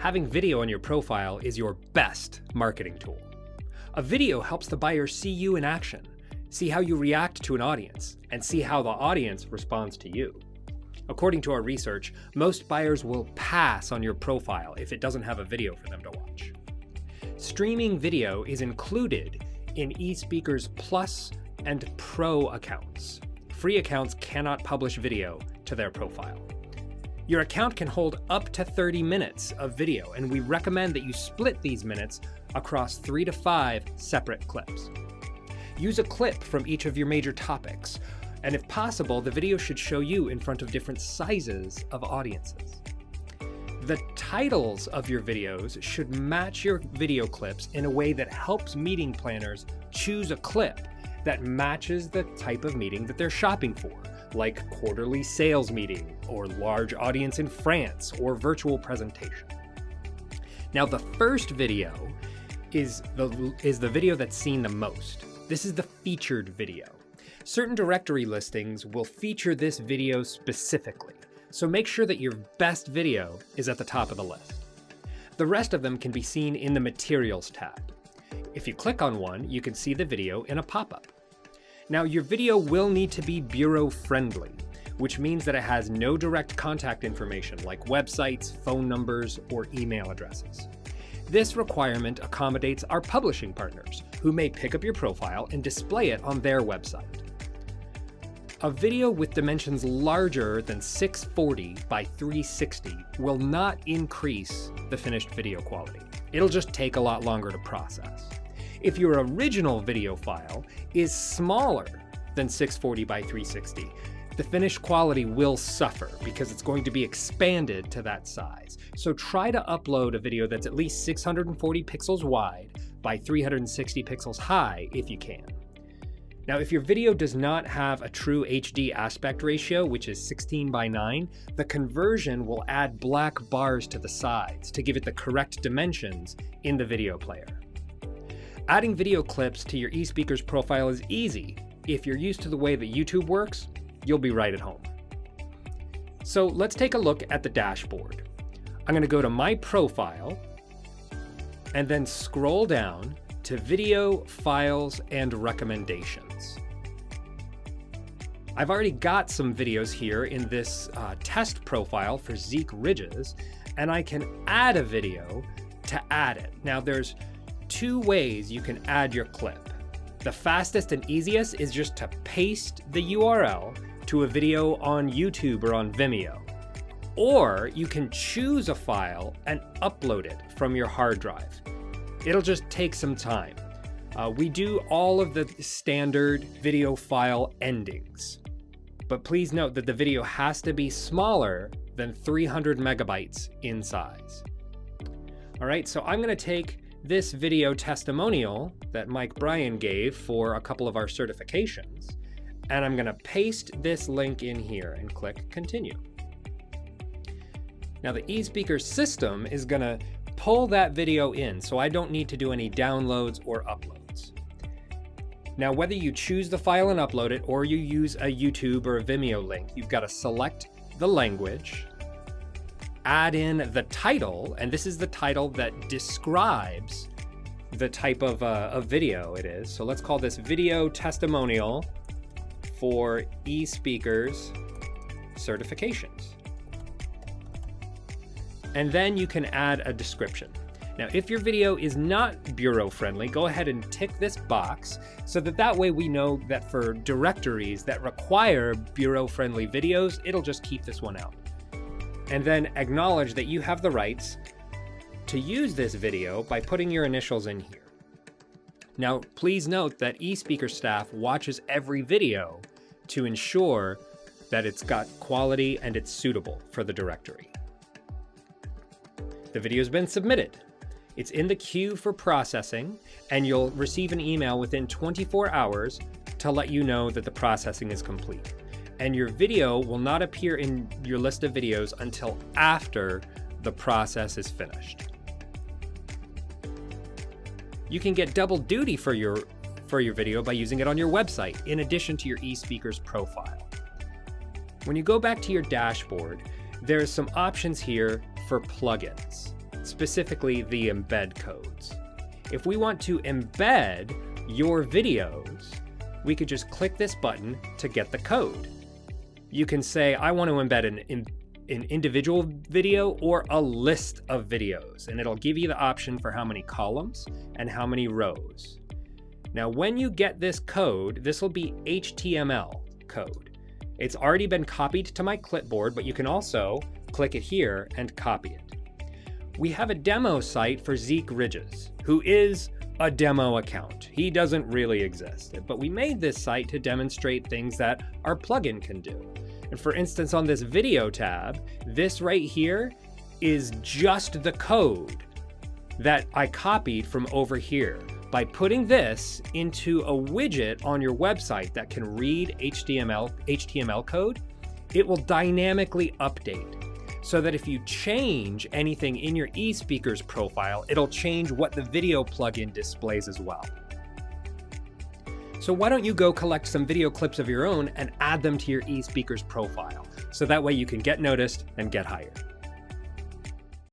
having video on your profile is your best marketing tool. A video helps the buyer see you in action, see how you react to an audience, and see how the audience responds to you. According to our research, most buyers will pass on your profile if it doesn't have a video for them to watch. Streaming video is included in eSpeaker's Plus and Pro accounts. Free accounts cannot publish video to their profile. Your account can hold up to 30 minutes of video, and we recommend that you split these minutes across 3 to 5 separate clips. Use a clip from each of your major topics, and if possible, the video should show you in front of different sizes of audiences. The titles of your videos should match your video clips in a way that helps meeting planners choose a clip that matches the type of meeting that they're shopping for, like quarterly sales meeting, or large audience in France, or virtual presentation. Now, the first video is the video that's seen the most. This is the featured video. Certain directory listings will feature this video specifically, so make sure that your best video is at the top of the list. The rest of them can be seen in the Materials tab. If you click on one, you can see the video in a pop-up. Now, your video will need to be bureau-friendly, which means that it has no direct contact information like websites, phone numbers, or email addresses. This requirement accommodates our publishing partners, who may pick up your profile and display it on their website. A video with dimensions larger than 640 by 360 will not increase the finished video quality. It'll just take a lot longer to process. If your original video file is smaller than 640 by 360, the finished quality will suffer because it's going to be expanded to that size. So try to upload a video that's at least 640 pixels wide by 360 pixels high if you can. Now, if your video does not have a true HD aspect ratio, which is 16:9, the conversion will add black bars to the sides to give it the correct dimensions in the video player. Adding video clips to your eSpeaker's profile is easy. If you're used to the way that YouTube works, you'll be right at home. So let's take a look at the dashboard. I'm going to go to My Profile and then scroll down to Video, Files, and Recommendations. I've already got some videos here in this test profile for Zeek Ridges, and I can add a video to add it. Now, there's 2 ways you can add your clip. The fastest and easiest is just to paste the URL to a video on YouTube or on Vimeo. Or you can choose a file and upload it from your hard drive. It'll just take some time. We do all of the standard video file endings, but please note that the video has to be smaller than 300 megabytes in size. All right, so I'm gonna take this video testimonial that Mike Bryan gave for a couple of our certifications, and I'm gonna paste this link in here and click continue. Now the eSpeaker system is gonna pull that video in, so I don't need to do any downloads or uploads. Now, whether you choose the file and upload it, or you use a YouTube or a Vimeo link, you've got to select the language, add in the title, and this is the title that describes the type of video it is. So let's call this Video Testimonial for eSpeakers Certifications. And then you can add a description. Now, if your video is not bureau friendly, go ahead and tick this box so that way we know that for directories that require bureau friendly videos, it'll just keep this one out. And then acknowledge that you have the rights to use this video by putting your initials in here. Now, please note that eSpeaker staff watches every video to ensure that it's got quality and it's suitable for the directory. The video's been submitted. It's in the queue for processing, and you'll receive an email within 24 hours to let you know that the processing is complete. And your video will not appear in your list of videos until after the process is finished. You can get double duty for your video by using it on your website, in addition to your eSpeaker's profile. When you go back to your dashboard, there's some options here for plugins. specifically the embed codes. If we want to embed your videos, we could just click this button to get the code. You can say, I want to embed an individual video or a list of videos, and it'll give you the option for how many columns and how many rows. Now, when you get this code, this will be HTML code. It's already been copied to my clipboard, but you can also click it here and copy it. We have a demo site for Zeke Ridges, who is a demo account. He doesn't really exist, but we made this site to demonstrate things that our plugin can do. And for instance, on this video tab, this right here is just the code that I copied from over here. By putting this into a widget on your website that can read HTML code, it will dynamically update so that if you change anything in your eSpeakers profile, it'll change what the video plugin displays as well. So why don't you go collect some video clips of your own and add them to your eSpeakers profile, so that way you can get noticed and get hired.